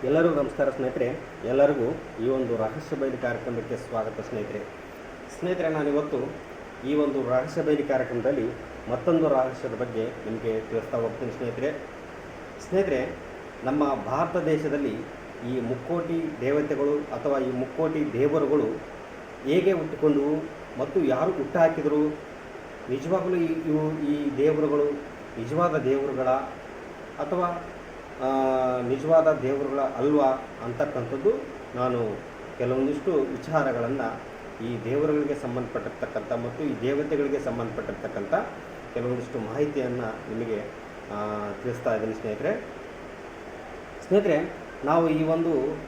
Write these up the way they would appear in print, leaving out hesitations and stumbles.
ಎಲ್ಲರಿಗೂ ನಮಸ್ಕಾರ ಸ್ನೇಹಿತರೆ. ಎಲ್ಲರಿಗೂ ಈ ಒಂದು ರಹಸ್ಯ ಬಯಲು ಕಾರ್ಯಕ್ರಮಕ್ಕೆ ಸ್ವಾಗತ ಸ್ನೇಹಿತರೆ. ನಾನಿವತ್ತು ಈ ಒಂದು ರಹಸ್ಯ ಬಯಲು ಕಾರ್ಯಕ್ರಮದಲ್ಲಿ ಮತ್ತೊಂದು ರಹಸ್ಯದ ಬಗ್ಗೆ ನಿಮಗೆ ತಿಳಿಸ್ತಾ ಹೋಗ್ತೀನಿ ಸ್ನೇಹಿತರೆ. ನಮ್ಮ ಭಾರತ ದೇಶದಲ್ಲಿ ಈ ಮುಕ್ಕೋಟಿ ದೇವತೆಗಳು ಅಥವಾ ಈ ಮುಕ್ಕೋಟಿ ದೇವರುಗಳು ಹೇಗೆ ಹುಟ್ಟಿಕೊಂಡವು ಮತ್ತು ಯಾರು ಹುಟ್ಟುಹಾಕಿದರು, ನಿಜವಾಗಲೂ ಈ ದೇವರುಗಳು ನಿಜವಾದ ದೇವರುಗಳ ಅಥವಾ ನಿಜವಾದ ದೇವರುಗಳ ಅಲ್ವಾ ಅಂತಕ್ಕಂಥದ್ದು ನಾನು ಕೆಲವೊಂದಿಷ್ಟು ವಿಚಾರಗಳನ್ನು ಈ ದೇವರುಗಳಿಗೆ ಸಂಬಂಧಪಟ್ಟಿರ್ತಕ್ಕಂಥ ಮತ್ತು ಈ ದೇವತೆಗಳಿಗೆ ಸಂಬಂಧಪಟ್ಟಿರ್ತಕ್ಕಂಥ ಕೆಲವೊಂದಿಷ್ಟು ಮಾಹಿತಿಯನ್ನು ನಿಮಗೆ ತಿಳಿಸ್ತಾ ಇದ್ದೀನಿ ಸ್ನೇಹಿತರೆ. ನಾವು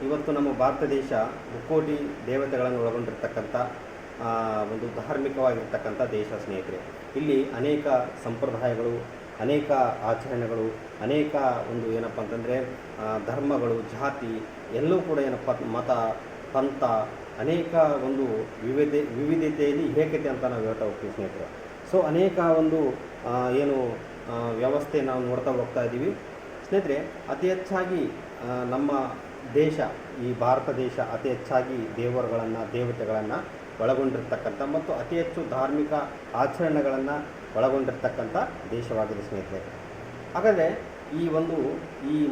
ಇವತ್ತು ನಮ್ಮ ಭಾರತ ದೇಶ ಮುಕ್ಕೋಟಿ ದೇವತೆಗಳನ್ನು ಒಳಗೊಂಡಿರ್ತಕ್ಕಂಥ ಒಂದು ಧಾರ್ಮಿಕವಾಗಿರ್ತಕ್ಕಂಥ ದೇಶ ಸ್ನೇಹಿತರೆ. ಇಲ್ಲಿ ಅನೇಕ ಸಂಪ್ರದಾಯಗಳು, ಅನೇಕ ಆಚರಣೆಗಳು, ಅನೇಕ ಒಂದು ಏನಪ್ಪ ಅಂತಂದರೆ ಧರ್ಮಗಳು, ಜಾತಿ ಎಲ್ಲವೂ ಕೂಡ ಮತ, ಪಂಥ, ಅನೇಕ ಒಂದು ವಿವಿಧತೆಯಲ್ಲಿ ಏಕತೆ ಅಂತ ನಾವು ಹೇಳ್ತಾ ಹೋಗ್ತೀವಿ ಸ್ನೇಹಿತರೆ. ಸೊ ಅನೇಕ ಒಂದು ವ್ಯವಸ್ಥೆ ನಾವು ನೋಡ್ತಾ ಹೋಗ್ತಾ ಇದ್ದೀವಿ ಸ್ನೇಹಿತರೆ. ಅತಿ ಹೆಚ್ಚಾಗಿ ನಮ್ಮ ದೇಶ, ಈ ಭಾರತ ದೇಶ ಅತಿ ಹೆಚ್ಚಾಗಿ ದೇವತೆಗಳನ್ನು ಒಳಗೊಂಡಿರ್ತಕ್ಕಂಥ ಮತ್ತು ಅತಿ ಹೆಚ್ಚು ಧಾರ್ಮಿಕ ಆಚರಣೆಗಳನ್ನು ಒಳಗೊಂಡಿರ್ತಕ್ಕಂಥ ದೇಶವಾಗಿದೆ ಸ್ನೇಹಿತರೆ. ಹಾಗಾದರೆ ಈ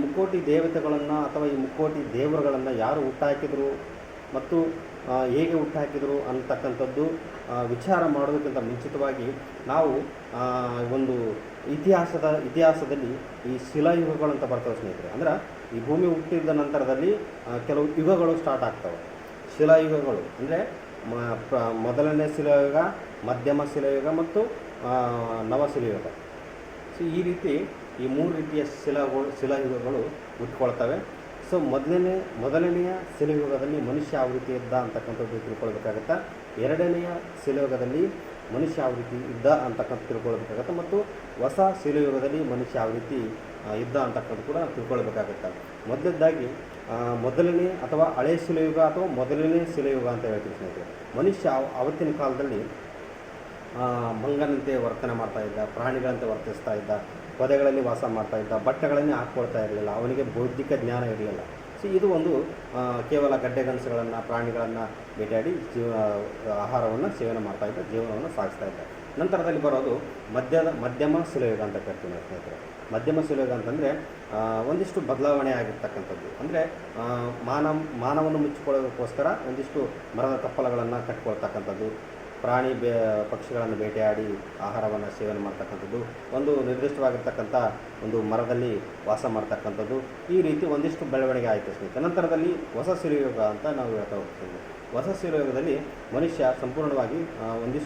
ಮುಕ್ಕೋಟಿ ದೇವತೆಗಳನ್ನು ಅಥವಾ ಈ ಮುಕ್ಕೋಟಿ ದೇವರುಗಳನ್ನು ಯಾರು ಹುಟ್ಟಾಕಿದರು ಮತ್ತು ಹೇಗೆ ಹುಟ್ಟಾಕಿದರು ಅಂತಕ್ಕಂಥದ್ದು ವಿಚಾರ ಮಾಡೋದಕ್ಕಿಂತ ಮುಂಚಿತವಾಗಿ ನಾವು ಒಂದು ಇತಿಹಾಸದಲ್ಲಿ ಈ ಶಿಲಾಯುಗಗಳು ಅಂತ ಬರ್ತವೆ ಸ್ನೇಹಿತರೆ. ಅಂದ್ರೆ ಈ ಭೂಮಿ ಹುಟ್ಟಿದ ನಂತರದಲ್ಲಿ ಕೆಲವು ಯುಗಗಳು ಸ್ಟಾರ್ಟ್ ಆಗ್ತವೆ. ಶಿಲಾಯುಗಗಳು ಅಂದರೆ ಮೊದಲನೇ ಶಿಲಾಯುಗ, ಮಧ್ಯಮ ಶಿಲಾಯುಗ ಮತ್ತು ನವಶಿಲಾಯುಗ. ಸೊ ಈ ರೀತಿ ಈ ಮೂರು ರೀತಿಯ ಶಿಲಾಯುಗಗಳು ಹುಟ್ಕೊಳ್ತವೆ. ಸೊ ಮೊದಲನೆಯ ಶಿಲಾಯುಗದಲ್ಲಿ ಮನುಷ್ಯ ಯಾವ ರೀತಿ ಇದ್ದ ಅಂತಕ್ಕಂಥದ್ದು ತಿಳ್ಕೊಳ್ಬೇಕಾಗತ್ತೆ. ಎರಡನೆಯ ಶಿಲಾಯುಗದಲ್ಲಿ ಮನುಷ್ಯ ಯಾವ ರೀತಿ ಇದ್ದ ಅಂತಕ್ಕಂಥ ತಿಳ್ಕೊಳ್ಬೇಕಾಗತ್ತೆ. ಮತ್ತು ಹೊಸ ಶಿಲಾಯುಗದಲ್ಲಿ ಮನುಷ್ಯ ಯಾವ ರೀತಿ ಇದ್ದ ಅಂತಕ್ಕಂಥ ಕೂಡ ತಿಳ್ಕೊಳ್ಬೇಕಾಗತ್ತೆ. ಮೊದಲನೇದಾಗಿ ಮೊದಲನೇ ಅಥವಾ ಹಳೆ ಶಿಲಾಯುಗ ಅಥವಾ ಮೊದಲನೇ ಶಿಲಾಯುಗ ಅಂತ ಹೇಳ್ತೀವಿ ಸ್ನೇಹಿತರೆ. ಮನುಷ್ಯ ಆವತ್ತಿನ ಕಾಲದಲ್ಲಿ ಮಂಗನಂತೆ ವರ್ತನೆ ಮಾಡ್ತಾ ಇದ್ದ, ಪ್ರಾಣಿಗಳಂತೆ ವರ್ತಿಸ್ತಾ ಇದ್ದ, ಪೊದೆಗಳಲ್ಲಿ ವಾಸ ಮಾಡ್ತಾ ಇದ್ದ, ಬಟ್ಟೆಗಳನ್ನೇ ಹಾಕ್ಕೊಳ್ತಾ ಇರಲಿಲ್ಲ, ಅವನಿಗೆ ಬೌದ್ಧಿಕ ಜ್ಞಾನ ಇರಲಿಲ್ಲ. ಸೊ ಇದು ಒಂದು ಕೇವಲ ಗಡ್ಡೆಗನಸುಗಳನ್ನು, ಪ್ರಾಣಿಗಳನ್ನು ಬೇಟೆಯಾಡಿ ಆಹಾರವನ್ನು ಸೇವನೆ ಮಾಡ್ತಾ ಇದ್ದ, ಜೀವನವನ್ನು ಸಾಗಿಸ್ತಾ ಇದ್ದ. ನಂತರದಲ್ಲಿ ಬರೋದು ಮಧ್ಯಮ ಶಿಲಾಯುಗ ಅಂತ ಕರಿತೀವಿ ಸ್ನೇಹಿತರೆ. ಮಧ್ಯಮ ಶಿಲಾಯುಗ ಅಂತಂದರೆ ಒಂದಿಷ್ಟು ಬದಲಾವಣೆ ಆಗಿರ್ತಕ್ಕಂಥದ್ದು. ಅಂದರೆ ಮಾನವನ್ನು ಮುಚ್ಚಿಕೊಳ್ಳೋದಕ್ಕೋಸ್ಕರ ಒಂದಿಷ್ಟು ಮರದ ತಪ್ಪಲಗಳನ್ನು ಕಟ್ಕೊಳ್ತಕ್ಕಂಥದ್ದು, ಪಕ್ಷಿಗಳನ್ನು ಬೇಟೆಯಾಡಿ ಆಹಾರವನ್ನು ಸೇವನೆ ಮಾಡ್ತಕ್ಕಂಥದ್ದು, ಒಂದು ನಿರ್ದಿಷ್ಟವಾಗಿರ್ತಕ್ಕಂಥ ಒಂದು ಮರದಲ್ಲಿ ವಾಸ ಮಾಡ್ತಕ್ಕಂಥದ್ದು, ಈ ರೀತಿ ಒಂದಿಷ್ಟು ಬೆಳವಣಿಗೆ ಆಯಿತು ಸ್ನೇಹಿತರೆ. ನಂತರದಲ್ಲಿ ಹೊಸ ಶಿಲಾಯುಗ ಅಂತ ನಾವು ಹೇಳ್ತಾ ಹೋಗ್ತೀವಿ. ಹೊಸ ಶಿಲಾಯುಗದಲ್ಲಿ ಮನುಷ್ಯ ಸಂಪೂರ್ಣವಾಗಿ ಒಂದು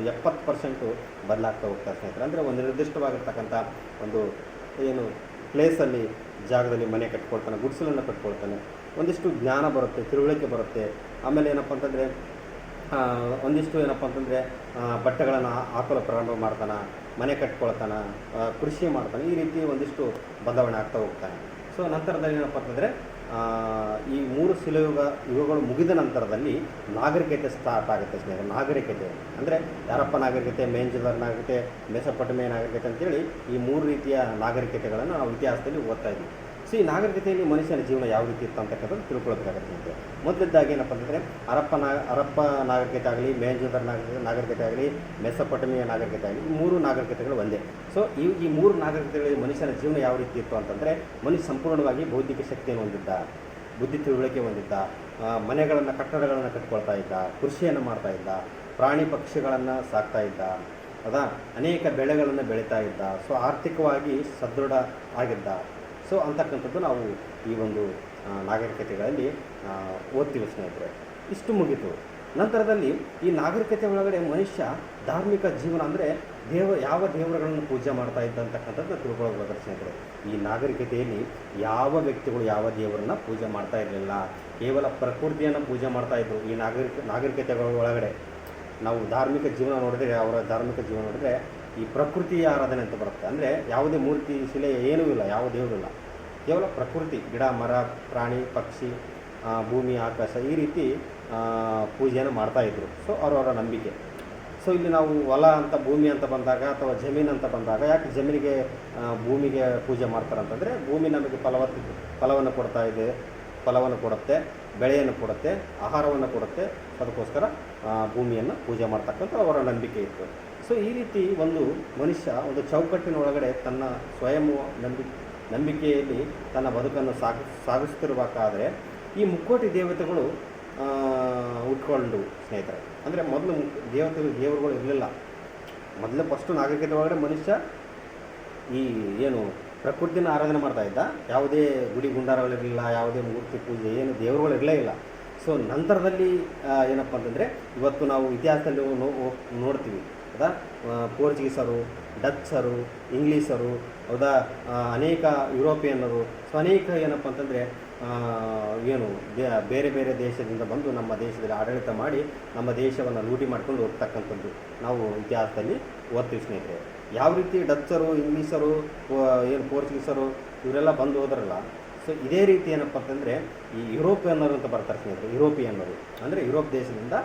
70% ಬದಲಾಗ್ತಾ ಹೋಗ್ತಾರೆ ಸ್ನೇಹಿತರೆ. ಅಂದರೆ ಒಂದು ನಿರ್ದಿಷ್ಟವಾಗಿರ್ತಕ್ಕಂಥ ಒಂದು ಪ್ಲೇಸಲ್ಲಿ, ಜಾಗದಲ್ಲಿ ಮನೆ ಕಟ್ಕೊಳ್ತಾನೆ, ಗುಡಿಸಲನ್ನು ಕಟ್ಕೊಳ್ತಾನೆ, ಒಂದಿಷ್ಟು ಜ್ಞಾನ ಬರುತ್ತೆ, ತಿಳುವಳಿಕೆ ಬರುತ್ತೆ. ಆಮೇಲೆ ಏನಪ್ಪ ಅಂತಂದರೆ ಬಟ್ಟೆಗಳನ್ನು ಹಾಕಲು ಪ್ರಾರಂಭ ಮಾಡ್ತಾನೆ, ಮನೆ ಕಟ್ಕೊಳ್ತಾನೆ, ಕೃಷಿ ಮಾಡ್ತಾನೆ, ಈ ರೀತಿ ಒಂದಿಷ್ಟು ಬದಲಾವಣೆ ಆಗ್ತಾ ಹೋಗ್ತಾನೆ. ಸೊ ನಂತರದಲ್ಲಿ ಏನಪ್ಪ ಅಂತಂದರೆ ಈ ಮೂರು ಯುಗಗಳು ಮುಗಿದ ನಂತರದಲ್ಲಿ ನಾಗರಿಕತೆ ಸ್ಟಾರ್ಟ್ ಆಗುತ್ತೆ ಸ್ನೇಹಿತರೆ. ನಾಗರಿಕತೆ ಅಂದರೆ ಹರಪ್ಪ ನಾಗರಿಕತೆ, ಮೊಹೆಂಜೊದಾರೋ ನಾಗರಿಕತೆ, ಮೆಸೊಪೊಟೇಮಿಯಾ ನಾಗರಿಕತೆ ಅಂತೇಳಿ ಈ ಮೂರು ರೀತಿಯ ನಾಗರಿಕತೆಗಳನ್ನು ನಾವು ಇತಿಹಾಸದಲ್ಲಿ ಓದ್ತಾ ಇದ್ವಿ. ಸೊ ಈ ನಾಗರಿಕತೆಯಲ್ಲಿ ಮನುಷ್ಯನ ಜೀವನ ಯಾವ ರೀತಿ ಇತ್ತು ಅಂತಕ್ಕಂಥದ್ದು ತಿಳ್ಕೊಳ್ಬೇಕಾಗುತ್ತೆ. ಮೊದಲನೇದಾಗಿ ಏನಪ್ಪ ಅಂತಂದರೆ ಹರಪ್ಪ ನಾಗರಿಕತೆ ಆಗಲಿ, ಮೊಹೆಂಜೊದಾರೋ ನಾಗರಿಕತೆ ಆಗಲಿ, ಮೆಸೊಪೊಟೇಮಿಯಾ ನಾಗರಿಕತೆ ಆಗಲಿ, ಈ ಮೂರು ನಾಗರಿಕತೆಗಳು ಒಂದೇ. ಸೊ ಈ ಮೂರು ನಾಗರಿಕತೆಗಳಲ್ಲಿ ಮನುಷ್ಯನ ಜೀವನ ಯಾವ ರೀತಿ ಇತ್ತು ಅಂತಂದರೆ, ಮನುಷ್ಯ ಸಂಪೂರ್ಣವಾಗಿ ಬೌದ್ಧಿಕ ಶಕ್ತಿಯನ್ನು ಹೊಂದಿದ್ದ, ಬುದ್ಧಿ ತಿಳುವಳಿಕೆ ಹೊಂದಿದ್ದ, ಕಟ್ಟಡಗಳನ್ನು ಕಟ್ಕೊಳ್ತಾ ಇದ್ದ, ಕೃಷಿಯನ್ನು ಮಾಡ್ತಾ ಇದ್ದ, ಪ್ರಾಣಿ ಪಕ್ಷಿಗಳನ್ನು ಸಾಕ್ತಾ ಇದ್ದ, ಅನೇಕ ಬೆಳೆಗಳನ್ನು ಬೆಳೀತಾ ಇದ್ದ. ಸೊ ಆರ್ಥಿಕವಾಗಿ ಸದೃಢ ಆಗಿದ್ದ. ಸೊ ಅಂತಕ್ಕಂಥದ್ದು ನಾವು ಈ ಒಂದು ನಾಗರಿಕತೆಗಳಲ್ಲಿ ಓದ್ತೀವಿ ಸ್ನೇಹಿತರೆ. ಇಷ್ಟು ಮುಗಿತು. ನಂತರದಲ್ಲಿ ಈ ನಾಗರಿಕತೆ ಒಳಗಡೆ ಮನುಷ್ಯ ಧಾರ್ಮಿಕ ಜೀವನ ಅಂದರೆ ಯಾವ ದೇವರುಗಳನ್ನು ಪೂಜೆ ಮಾಡ್ತಾ ಇದ್ದ ಅಂತಕ್ಕಂಥದ್ದು ತಿಳ್ಕೊಳ್ಬೇಕಾದ್ರೆ ಸ್ನೇಹಿತರೆ. ಈ ನಾಗರಿಕತೆಯಲ್ಲಿ ಯಾವ ವ್ಯಕ್ತಿಗಳು ಯಾವ ದೇವರನ್ನ ಪೂಜೆ ಮಾಡ್ತಾ ಇರಲಿಲ್ಲ, ಕೇವಲ ಪ್ರಕೃತಿಯನ್ನು ಪೂಜೆ ಮಾಡ್ತಾಯಿದ್ರು. ಈ ನಾಗರಿಕತೆಗಳ ಒಳಗಡೆ ನಾವು ಧಾರ್ಮಿಕ ಜೀವನ ನೋಡಿದ್ರೆ, ಅವರ ಧಾರ್ಮಿಕ ಜೀವನ ನೋಡಿದ್ರೆ ಈ ಪ್ರಕೃತಿಯ ಆರಾಧನೆ ಅಂತ ಬರುತ್ತೆ. ಅಂದರೆ ಯಾವುದೇ ಮೂರ್ತಿ, ಶಿಲೆ ಏನೂ ಇಲ್ಲ, ಯಾವ ದೇವರು ಇಲ್ಲ, ಕೇವಲ ಪ್ರಕೃತಿ, ಗಿಡ, ಮರ, ಪ್ರಾಣಿ, ಪಕ್ಷಿ, ಭೂಮಿ, ಆಕಾಶ, ಈ ರೀತಿ ಪೂಜೆಯನ್ನು ಮಾಡ್ತಾಯಿದ್ರು. ಸೊ ಅವರವರ ನಂಬಿಕೆ. ಸೊ ಇಲ್ಲಿ ನಾವು ಹೊಲ ಅಂತ ಭೂಮಿ ಅಂತ ಬಂದಾಗ ಅಥವಾ ಜಮೀನು ಅಂತ ಬಂದಾಗ ಯಾಕೆ ಜಮೀನಿಗೆ ಭೂಮಿಗೆ ಪೂಜೆ ಮಾಡ್ತಾರೆ ಅಂತಂದರೆ ಭೂಮಿ ನಮಗೆ ಫಲವನ್ನು ಕೊಡ್ತಾ ಇದೆ, ಫಲವನ್ನು ಕೊಡುತ್ತೆ, ಬೆಳೆಯನ್ನು ಕೊಡುತ್ತೆ, ಆಹಾರವನ್ನು ಕೊಡುತ್ತೆ. ಅದಕ್ಕೋಸ್ಕರ ಭೂಮಿಯನ್ನು ಪೂಜೆ ಮಾಡ್ತಕ್ಕಂಥ ಅವರ ನಂಬಿಕೆ ಇತ್ತು. ಸೊ ಈ ರೀತಿ ಒಂದು ಮನುಷ್ಯ ಒಂದು ಚೌಕಟ್ಟಿನ ಒಳಗಡೆ ತನ್ನ ಸ್ವಯಂ ನಂಬಿಕೆಯಲ್ಲಿ ತನ್ನ ಬದುಕನ್ನು ಸಾಗಿಸ್ತಿರಬೇಕಾದ್ರೆ ಈ ಮುಕ್ಕೋಟಿ ದೇವತೆಗಳು ಉಟ್ಕೊಂಡು ಸ್ನೇಹಿತರೆ. ಅಂದರೆ ಮೊದಲು ದೇವರುಗಳು ಇರಲಿಲ್ಲ. ಮೊದಲು ಫಸ್ಟು ನಾಗರಿಕತೆ ಒಳಗಡೆ ಮನುಷ್ಯ ಈ ಏನು ಪ್ರಕೃತಿನ ಆರಾಧನೆ ಮಾಡ್ತಾ ಇದ್ದ. ಯಾವುದೇ ಗುಡಿ ಗುಂಡಾರಗಳಿರಲಿಲ್ಲ, ಯಾವುದೇ ಮೂರ್ತಿ ಪೂಜೆ ಏನು ದೇವರುಗಳು ಇರಲೇ ಇಲ್ಲ. ಸೊ ನಂತರದಲ್ಲಿ ಏನಪ್ಪ ಅಂತಂದರೆ ಇವತ್ತು ನಾವು ಇತಿಹಾಸದಲ್ಲಿ ನೋಡ್ತೀವಿ ಹೌದಾ, ಪೋರ್ಚುಗೀಸರು, ಡಚ್ಚರು, ಇಂಗ್ಲೀಷರು ಹೌದಾ, ಅನೇಕ ಯುರೋಪಿಯನ್ನರು. ಸೊ ಅನೇಕ ಏನಪ್ಪ ಅಂತಂದರೆ ಏನು ಬೇರೆ ಬೇರೆ ದೇಶದಿಂದ ಬಂದು ನಮ್ಮ ದೇಶದಲ್ಲಿ ಆಡಳಿತ ಮಾಡಿ ನಮ್ಮ ದೇಶವನ್ನು ಲೂಟಿ ಮಾಡ್ಕೊಂಡು ಹೋಗ್ತಕ್ಕಂಥದ್ದು ನಾವು ಇತಿಹಾಸದಲ್ಲಿ ಓದ್ತೀವಿ ಸ್ನೇಹಿತರೆ. ಯಾವ ರೀತಿ ಡಚ್ಚರು, ಇಂಗ್ಲೀಷರು, ಏನು ಪೋರ್ಚುಗೀಸರು ಇವರೆಲ್ಲ ಬಂದು ಹೋದ್ರಲ್ಲ. ಸೊ ಇದೇ ರೀತಿ ಏನಪ್ಪ ಅಂತಂದರೆ ಈ ಯುರೋಪಿಯನ್ನರು ಅಂತ ಬರ್ತಾರೆ ಸ್ನೇಹಿತರೆ. ಯುರೋಪಿಯನ್ನರು ಅಂದರೆ ಯುರೋಪ್ ದೇಶದಿಂದ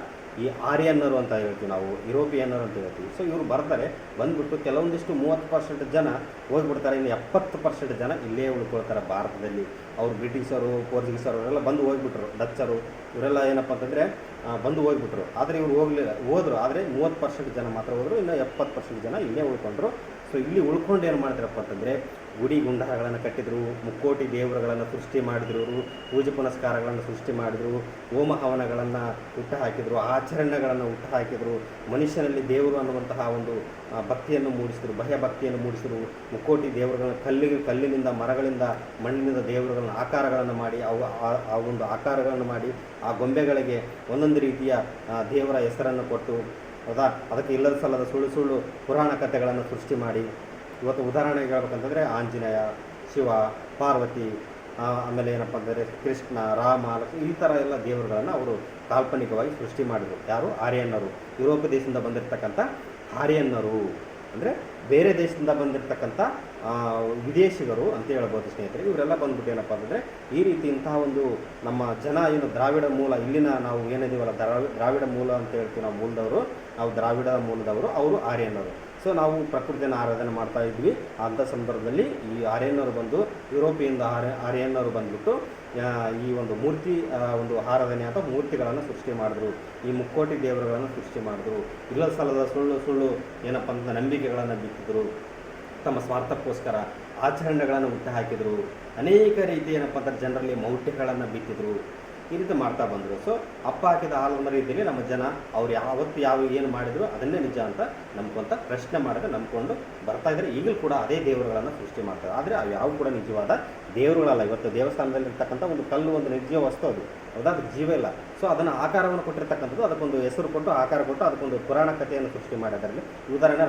ಈ ಆರ್ಯನ್ನರು ಅಂತ ಹೇಳ್ತೀವಿ ನಾವು, ಯುರೋಪಿಯನ್ನರು ಅಂತ ಹೇಳ್ತೀವಿ. ಸೊ ಇವರು ಬರ್ತಾರೆ, ಬಂದುಬಿಟ್ಟು ಕೆಲವೊಂದಿಷ್ಟು 30% ಜನ ಹೋಗ್ಬಿಡ್ತಾರೆ, ಇನ್ನು 70% ಜನ ಇಲ್ಲೇ ಉಳ್ಕೊಳ್ತಾರೆ ಭಾರತದಲ್ಲಿ. ಅವರು ಬ್ರಿಟಿಷರು, ಪೋರ್ಚುಗೀಸರು ಅವರೆಲ್ಲ ಬಂದು ಹೋಗ್ಬಿಟ್ರು. ಡಚ್ಚರು ಇವರೆಲ್ಲ ಏನಪ್ಪ ಅಂತಂದರೆ ಬಂದು ಹೋಗ್ಬಿಟ್ರು. ಆದರೆ ಇವರು ಹೋದರು, ಆದರೆ 30% ಜನ ಮಾತ್ರ ಹೋದರು, ಇನ್ನು 70% ಜನ ಇಲ್ಲೇ ಉಳ್ಕೊಂಡ್ರು. ಸೊ ಇಲ್ಲಿ ಉಳ್ಕೊಂಡು ಏನು ಮಾಡಿದ್ರಪ್ಪ ಅಂತಂದರೆ ಗುಡಿ ಗುಂಡಾರಗಳನ್ನು ಕಟ್ಟಿದ್ರು, ಮುಕ್ಕೋಟಿ ದೇವರುಗಳನ್ನು ಸೃಷ್ಟಿ ಮಾಡಿದ್ರು, ಪೂಜೆ ಪುನಸ್ಕಾರಗಳನ್ನು ಸೃಷ್ಟಿ ಮಾಡಿದರು, ಹೋಮ ಹವನಗಳನ್ನು ಹುಟ್ಟು ಹಾಕಿದರು, ಆಚರಣೆಗಳನ್ನು ಹುಟ್ಟು ಹಾಕಿದರು, ಮನುಷ್ಯನಲ್ಲಿ ದೇವರು ಅನ್ನುವಂತಹ ಒಂದು ಭಕ್ತಿಯನ್ನು ಮೂಡಿಸಿದರು, ಭಯ ಭಕ್ತಿಯನ್ನು ಮೂಡಿಸಿದರು. ಮುಕ್ಕೋಟಿ ದೇವರುಗಳನ್ನು ಕಲ್ಲಿನಿಂದ, ಮರಗಳಿಂದ, ಮಣ್ಣಿನಿಂದ ದೇವರುಗಳನ್ನು ಆಕಾರಗಳನ್ನು ಮಾಡಿ ಆ ಒಂದು ಆಕಾರಗಳನ್ನು ಮಾಡಿ ಆ ಗೊಂಬೆಗಳಿಗೆ ಒಂದೊಂದು ರೀತಿಯ ದೇವರ ಹೆಸರನ್ನು ಕೊಟ್ಟು ಹೌದಾ, ಅದಕ್ಕೆ ಇಲ್ಲದ ಸಲ್ಲದ ಸುಳ್ಳು ಸುಳ್ಳು ಪುರಾಣ ಕಥೆಗಳನ್ನು ಸೃಷ್ಟಿ ಮಾಡಿ ಇವತ್ತು ಉದಾಹರಣೆಗೆ ಹೇಳ್ಬೇಕಂತಂದರೆ ಆಂಜನೇಯ, ಶಿವ, ಪಾರ್ವತಿ, ಆಮೇಲೆ ಏನಪ್ಪ ಅಂದರೆ ಕೃಷ್ಣ, ರಾಮ, ಈ ಥರ ಎಲ್ಲ ದೇವರುಗಳನ್ನು ಅವರು ಕಾಲ್ಪನಿಕವಾಗಿ ಸೃಷ್ಟಿ ಮಾಡಿದರು. ಯಾರು? ಆರ್ಯನ್ನರು, ಯುರೋಪ್ ದೇಶದಿಂದ ಬಂದಿರತಕ್ಕಂಥ ಆರ್ಯನ್ನರು. ಅಂದರೆ ಬೇರೆ ದೇಶದಿಂದ ಬಂದಿರತಕ್ಕಂಥ ವಿದೇಶಿಗರು ಅಂತ ಹೇಳ್ಬೋದು ಸ್ನೇಹಿತರೆ. ಇವರೆಲ್ಲ ಬಂದ್ಬಿಟ್ಟು ಏನಪ್ಪ ಅಂತಂದರೆ ಈ ರೀತಿ ಇಂತಹ ಒಂದು ನಮ್ಮ ಜನ ಏನು ದ್ರಾವಿಡ ಮೂಲ, ಇಲ್ಲಿನ ನಾವು ಏನಿದೀವಲ್ಲ ದ್ರಾವಿಡ ಮೂಲ ಅಂತ ಹೇಳ್ತೀವಿ ನಾವು, ಮೂಲದವರು, ನಾವು ದ್ರಾವಿಡ ಮೂಲದವರು, ಅವರು ಆರ್ಯನ್ನರು. ಸೊ ನಾವು ಪ್ರಕೃತಿಯನ್ನು ಆರಾಧನೆ ಮಾಡ್ತಾ ಇದ್ವಿ. ಅಂಥ ಸಂದರ್ಭದಲ್ಲಿ ಈ ಆರ್ಯನ್ನರು ಬಂದು, ಯುರೋಪಿಯಿಂದ ಆರ್ಯನ್ನರು ಬಂದ್ಬಿಟ್ಟು ಈ ಒಂದು ಮೂರ್ತಿ ಒಂದು ಆರಾಧನೆ ಅಥವಾ ಮೂರ್ತಿಗಳನ್ನು ಸೃಷ್ಟಿ ಮಾಡಿದ್ರು, ಈ ಮುಕ್ಕೋಟಿ ದೇವರುಗಳನ್ನು ಸೃಷ್ಟಿ ಮಾಡಿದ್ರು, ಇಲ್ಲದ ಸ್ಥಳದ ಸುಳ್ಳು ಸುಳ್ಳು ಏನಪ್ಪ ಅಂತ ನಂಬಿಕೆಗಳನ್ನು ಬಿತ್ತಿದ್ರು, ತಮ್ಮ ಸ್ವಾರ್ಥಕ್ಕೋಸ್ಕರ ಆಚರಣೆಗಳನ್ನು ಹುಟ್ಟು ಹಾಕಿದರು, ಅನೇಕ ರೀತಿ ಏನಪ್ಪ ಅಂತ ಜನರಲ್ಲಿ ಮೌಢ್ಯಗಳನ್ನು ಬಿತ್ತಿದ್ರು. ಈ ರೀತಿ ಮಾಡ್ತಾ ಬಂದರು. ಸೊ ಅಪ್ಪ ಹಾಕಿದ ಹಾಲನ್ನ ರೀತಿಯಲ್ಲಿ ನಮ್ಮ ಜನ ಅವ್ರು ಯಾವತ್ತು ಏನು ಮಾಡಿದ್ರು ಅದನ್ನೇ ನಿಜ ಅಂತ ನಂಬ್ಕೊಂತ ಪ್ರಶ್ನೆ ಮಾಡಿದ್ರೆ ನಂಬ್ಕೊಂಡು ಬರ್ತಾ ಇದ್ದಾರೆ. ಈಗಲೂ ಕೂಡ ಅದೇ ದೇವರುಗಳನ್ನು ಸೃಷ್ಟಿ ಮಾಡ್ತಾರೆ. ಆದರೆ ಅವು ಯಾವ ಕೂಡ ನಿಜವಾದ ದೇವರುಗಳಲ್ಲ. ಇವತ್ತು ದೇವಸ್ಥಾನದಲ್ಲಿ ಇರ್ತಕ್ಕಂಥ ಒಂದು ಕಲ್ಲು ಒಂದು ನಿರ್ಜೀವ ವಸ್ತು ಅದು, ಹೌದಾ, ಅದಕ್ಕೆ ಜೀವ ಇಲ್ಲ. ಸೊ ಅದನ್ನು ಆಕಾರವನ್ನು ಕೊಟ್ಟಿರ್ತಕ್ಕಂಥದ್ದು, ಅದಕ್ಕೊಂದು ಹೆಸರು ಕೊಟ್ಟು ಆಕಾರ ಕೊಟ್ಟು ಅದಕ್ಕೊಂದು ಪುರಾಣ ಕಥೆಯನ್ನು ಸೃಷ್ಟಿ ಮಾಡಿದ್ರಲ್ಲಿ ಉದಾಹರಣೆ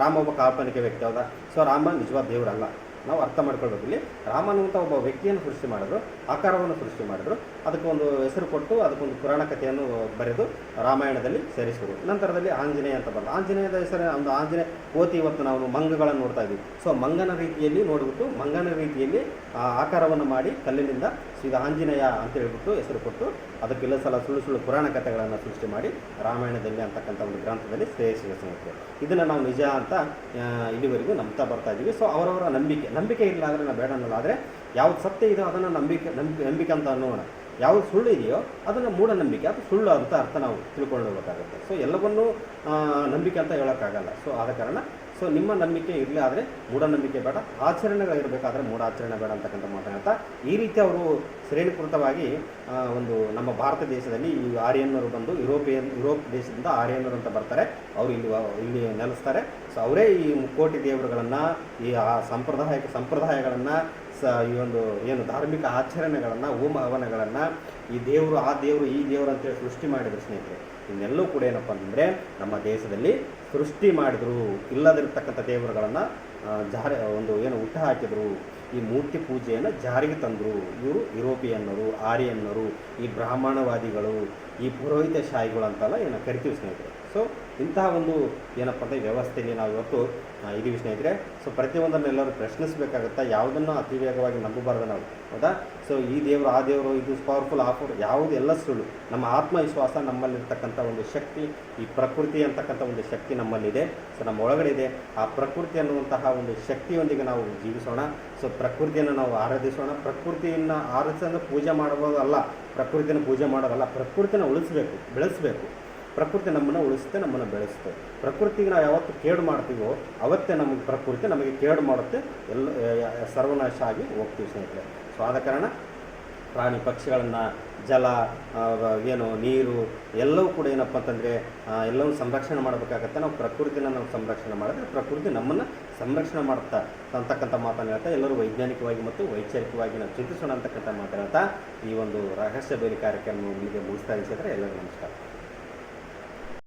ರಾಮ ಒಬ್ಬ ಕಾಲ್ಪನಿಕ ವ್ಯಕ್ತಿ, ಹೌದಾ. ಸೊ ರಾಮ ನಿಜವಾದ ದೇವರಲ್ಲ, ನಾವು ಅರ್ಥ ಮಾಡ್ಕೊಳ್ಬೇಕು. ಇಲ್ಲಿ ರಾಮನಂತ ಒಬ್ಬ ವ್ಯಕ್ತಿಯನ್ನು ಸೃಷ್ಟಿ ಮಾಡಿದ್ರು, ಆಕಾರವನ್ನು ಸೃಷ್ಟಿ ಮಾಡಿದ್ರು, ಅದಕ್ಕೊಂದು ಹೆಸರು ಕೊಟ್ಟು ಅದಕ್ಕೊಂದು ಪುರಾಣ ಕಥೆಯನ್ನು ಬರೆದು ರಾಮಾಯಣದಲ್ಲಿ ಸೇರಿಸಿದ್ರು. ನಂತರದಲ್ಲಿ ಆಂಜನೇಯ ಅಂತ ಬಂದ. ಆಂಜನೇಯದ ಹೆಸರು ಒಂದು ಆಂಜನೇಯ ಕೋತಿ. ಇವತ್ತು ನಾವು ಮಂಗಗಳನ್ನು ನೋಡ್ತಾ ಇದ್ದೀವಿ. ಸೊ ಮಂಗನ ರೀತಿಯಲ್ಲಿ ನೋಡಿಬಿಟ್ಟು ಮಂಗನ ರೀತಿಯಲ್ಲಿ ಆಕಾರವನ್ನು ಮಾಡಿ ಕಲ್ಲಿನಿಂದ ಸೀದಾ ಆಂಜನೇಯ ಅಂತ ಹೇಳ್ಬಿಟ್ಟು ಹೆಸರು ಕೊಟ್ಟು ಅದಕ್ಕೆಲ್ಲ ಸಲ ಸುಳ್ಳು ಸುಳ್ಳು ಪುರಾಣ ಕಥೆಗಳನ್ನು ಸೃಷ್ಟಿ ಮಾಡಿ ರಾಮಾಯಣದಲ್ಲಿ ಅಂತಕ್ಕಂಥ ಒಂದು ಗ್ರಂಥದಲ್ಲಿ ಸೇರಿಸಿರುತ್ತೆ. ಇದನ್ನು ನಾವು ನಿಜ ಅಂತ ಇಲ್ಲಿವರೆಗೂ ನಂಬ್ತಾ ಬರ್ತಾ ಇದ್ದೀವಿ. ಸೊ ಅವರವರ ನಂಬಿಕೆ ಇಲ್ಲ ಆದರೆ ನಾವು ಬೇಡ ಅನ್ನೋಲ್ಲ. ಆದರೆ ಯಾವ್ದು ಸತ್ಯ ಇದೆಯೋ ಅದನ್ನು ನಂಬಿಕೆ ಅಂತ ಅನ್ನೋಣ. ಯಾವುದು ಸುಳ್ಳು ಇದೆಯೋ ಅದನ್ನು ಮೂಢನಂಬಿಕೆ, ಅದು ಸುಳ್ಳು ಅಂತ ಅರ್ಥ ನಾವು ತಿಳ್ಕೊಳ್ಳಬೇಕಾಗುತ್ತೆ. ಸೊ ಎಲ್ಲವನ್ನೂ ನಂಬಿಕೆ ಅಂತ ಹೇಳೋಕ್ಕಾಗಲ್ಲ. ಸೊ ಆದ ಕಾರಣ ಸೊ ನಿಮ್ಮ ನಂಬಿಕೆ ಇರಲಿ, ಆದರೆ ಮೂಢನಂಬಿಕೆ ಬೇಡ, ಆಚರಣೆಗಳಿರಬೇಕಾದ್ರೆ ಮೂಢಾಚರಣೆ ಬೇಡ ಅಂತಕ್ಕಂಥ ಮಾತನಾಡ್ತಾ ಈ ರೀತಿ ಅವರು ಶ್ರೇಣೀಕೃತವಾಗಿ ಒಂದು ನಮ್ಮ ಭಾರತ ದೇಶದಲ್ಲಿ ಈ ಆರ್ಯನ್ನರು ಬಂದು ಯುರೋಪ್ ದೇಶದಿಂದ ಆರ್ಯನ್ನರು ಅಂತ ಬರ್ತಾರೆ. ಅವರು ಇಲ್ಲಿ ನೆಲೆಸ್ತಾರೆ. ಸೊ ಅವರೇ ಈ ಮುಕ್ಕೋಟಿ ದೇವರುಗಳನ್ನು, ಈ ಸಂಪ್ರದಾಯಗಳನ್ನು, ಈ ಒಂದು ಏನು ಧಾರ್ಮಿಕ ಆಚರಣೆಗಳನ್ನು, ಹೋಮ ಹವನಗಳನ್ನು, ಈ ದೇವರು ಆ ದೇವರು ಈ ದೇವರು ಅಂತೇಳಿ ಸೃಷ್ಟಿ ಮಾಡಿದ್ರು ಸ್ನೇಹಿತರೆ. ಇನ್ನೆಲ್ಲೂ ಕೂಡ ಏನಪ್ಪ ಅಂತಂದರೆ ನಮ್ಮ ದೇಶದಲ್ಲಿ ಸೃಷ್ಟಿ ಮಾಡಿದ್ರು. ಇಲ್ಲದಿರತಕ್ಕಂಥ ದೇವರುಗಳನ್ನು ಹುಟ್ಟು ಹಾಕಿದ್ರು. ಈ ಮೂರ್ತಿ ಪೂಜೆಯನ್ನು ಜಾರಿಗೆ ತಂದರು. ಇವರು ಯುರೋಪಿಯನ್ನರು, ಆರ್ಯನ್ನರು, ಈ ಬ್ರಾಹ್ಮಣವಾದಿಗಳು, ಈ ಪುರೋಹಿತಶಾಹಿಗಳು ಅಂತೆಲ್ಲ ಕರಿತೀವಿ ಸ್ನೇಹಿತರೆ. ಸೊ ಇಂತಹ ಒಂದು ಏನಪ್ಪ ಅಂದರೆ ವ್ಯವಸ್ಥೆಯಲ್ಲಿ ನಾವು ಇವತ್ತು ಇದೀವಿ ಸ್ನೇಹಿತರೆ. ಸೊ ಪ್ರತಿಯೊಂದನ್ನು ಎಲ್ಲರೂ ಪ್ರಶ್ನಿಸಬೇಕಾಗುತ್ತಾ, ಯಾವುದನ್ನು ಅತಿ ವೇಗವಾಗಿ ನಂಬಬಾರ್ದು ನಾವು, ಹೌದಾ. ಸೊ ಈ ದೇವರು ಆ ದೇವರು ಇದು ಪವರ್ಫುಲ್ ಆಫರ್ ಯಾವುದು ಎಲ್ಲ ಸುಳ್ಳು. ನಮ್ಮ ಆತ್ಮವಿಶ್ವಾಸ, ನಮ್ಮಲ್ಲಿರ್ತಕ್ಕಂಥ ಒಂದು ಶಕ್ತಿ, ಈ ಪ್ರಕೃತಿ ಅಂತಕ್ಕಂಥ ಒಂದು ಶಕ್ತಿ ನಮ್ಮಲ್ಲಿದೆ. ಸೊ ನಮ್ಮ ಒಳಗಡೆ ಇದೆ. ಆ ಪ್ರಕೃತಿ ಅನ್ನುವಂತಹ ಒಂದು ಶಕ್ತಿಯೊಂದಿಗೆ ನಾವು ಜೀವಿಸೋಣ. ಸೊ ಪ್ರಕೃತಿಯನ್ನು ನಾವು ಆರಾಧಿಸೋಣ. ಪ್ರಕೃತಿಯನ್ನು ಆರಾಧಿಸೋದು ಪೂಜೆ ಮಾಡುವುದಲ್ಲ, ಪ್ರಕೃತಿಯನ್ನು ಪೂಜೆ ಮಾಡೋದಲ್ಲ, ಪ್ರಕೃತಿನ ಉಳಿಸಬೇಕು, ಬೆಳೆಸಬೇಕು. ಪ್ರಕೃತಿ ನಮ್ಮನ್ನು ಉಳಿಸುತ್ತೆ, ನಮ್ಮನ್ನು ಬೆಳೆಸುತ್ತೆ. ಪ್ರಕೃತಿಗೆ ನಾವು ಯಾವತ್ತು ಕೇಡು ಮಾಡ್ತೀವೋ ಅವತ್ತೇ ನಮಗೆ ಪ್ರಕೃತಿ ನಮಗೆ ಕೇಡು ಮಾಡುತ್ತೆ, ಸರ್ವನಾಶ ಆಗಿ ಹೋಗ್ತೀವಿ ಸ್ನೇಹಿತರೆ. ಸೊ ಆದ ಕಾರಣ ಪ್ರಾಣಿ ಪಕ್ಷಿಗಳನ್ನು, ಜಲ, ನೀರು ಎಲ್ಲವೂ ಕೂಡ ಏನಪ್ಪ ಅಂತಂದರೆ ಎಲ್ಲವೂ ಸಂರಕ್ಷಣೆ ಮಾಡಬೇಕಾಗತ್ತೆ. ನಾವು ಪ್ರಕೃತಿನ ನಾವು ಸಂರಕ್ಷಣೆ ಮಾಡಿದ್ರೆ ಪ್ರಕೃತಿ ನಮ್ಮನ್ನು ಸಂರಕ್ಷಣೆ ಮಾಡ್ತಾ ಅಂತಕ್ಕಂಥ ಮಾತನ್ನು ಹೇಳ್ತಾ, ಎಲ್ಲರೂ ವೈಜ್ಞಾನಿಕವಾಗಿ ಮತ್ತು ವೈಚಾರಿಕವಾಗಿ ನಾವು ಚಿಂತಿಸೋಣ ಅಂತಕ್ಕಂಥ ಮಾತನ್ನು ಹೇಳ್ತಾ ಈ ಒಂದು ರಹಸ್ಯ ಬೇಲಿ ಕಾರ್ಯಕ್ರಮ ಮುಗಿಸ್ತಾ ಇದ್ದರೆ ಎಲ್ಲರಿಗೂ ನಮಸ್ಕಾರ.